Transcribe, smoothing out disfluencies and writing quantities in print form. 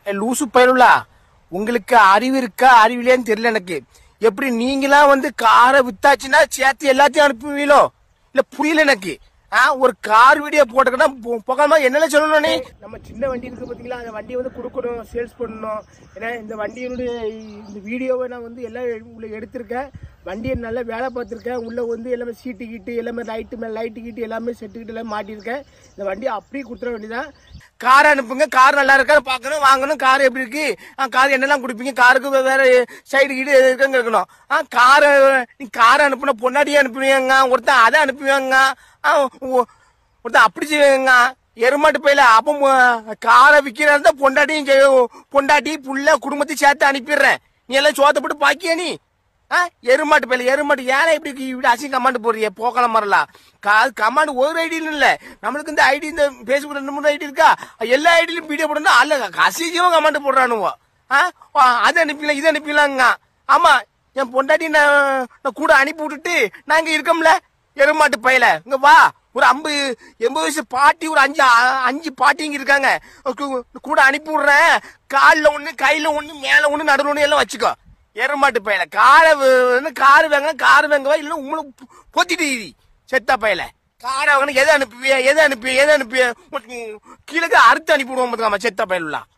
லூசு பயலுலா, உங்களுக்கு அறிவு இருக்கா அறிவிலேன்னு தெரியல எனக்கு. எப்படி நீங்களா வந்து காரை வித்தாச்சுன்னா சேர்த்து எல்லாத்தையும் அனுப்புவீங்களோ? இல்ல புரியல எனக்கு. ஒரு கார் வீடியோ போட்டுக்கிட்டா புகழமா என்னென்ன சொல்லணும்? நீ நம்ம சின்ன வண்டி இருக்கு பாத்தீங்களா, அந்த வண்டியை வந்து கொடுக்கணும், சேல்ஸ் பண்ணணும். ஏன்னா இந்த வண்டியினுடைய இந்த வீடியோவை நான் வந்து எல்லாம் உள்ள எடுத்திருக்கேன். வண்டியை நல்லா வேலை பார்த்துருக்கேன். உள்ள வந்து எல்லாமே சீட்டு கீட்டு எல்லாமே லைட்டு கீட்டு எல்லாமே செட்டுக்கிட்டு எல்லாம் மாட்டியிருக்கேன். இந்த வண்டியை அப்படியே கொடுத்துட வேண்டியதான். கார் அனுப்புங்க, கார் நல்லா இருக்கான்னு பார்க்கணும், வாங்கணும். கார் எப்படி இருக்கு, கார் என்னெல்லாம் கொடுப்பீங்க, காருக்கு வேற சைடு கீடு இருக்குன்னு இருக்கணும். காரை நீ காரை அனுப்புன பொன்னாடியே அனுப்புவீங்க, ஒருத்தன் அதை அனுப்புவாங்க, ஒருத்தன் அப்படி செய்வாங்க. எருமாட்டு பையில அப்ப காரை விற்கிறதா பொண்டாட்டியும் பொண்டாட்டி புள்ள குடும்பத்தையும் சேர்த்து அனுப்பிடுறேன். நீ எல்லாம் சோத்த போட்டு பாக்கியா நீ? எருமாட்டு பையில எருமாட்டு ஏன்னா இப்படி இப்படி அசிங்க கமாண்ட் போடுறிய போக்கலாம் மரலாம். கமாண்ட் ஒரு ஐடியிலும் இல்ல, நம்மளுக்கு இந்த ஐடி இந்த பேஸ்புக் 2-3 ஐடி இருக்கா, எல்லா ஐடியிலும் வீடியோ போடணும். அல்ல அசிங்கமா கமாண்ட் போடுறானுவோ. அது அனுப்பிடலாம் இது அனுப்பிடலாங்க. ஆமா, என் பொண்டாட்டி நான் கூட அனுப்பி விட்டுட்டு நான் இங்க இருக்கோம்ல. எருமாட்டு பையில இங்க வா, ஒரு 50-80 வயசு பாட்டி, ஒரு 5 பாட்டி இங்க இருக்காங்க, கூட அனுப்பி விடுறேன். காலில் ஒண்ணு, கையில ஒண்ணு, மேல ஒண்ணு, நடுவில் ஒண்ணு எல்லாம் வச்சுக்கோ. எருமாட்டு பையில காரை காரு வாங்கவா இல்ல உங்களுக்கு பொத்திட்டு செத்தா பையில காரை வாங்க. எதை அனுப்புவிய கீழே அறுத்து அனுப்பிவிடுவோம் செத்தா பயிலாம்.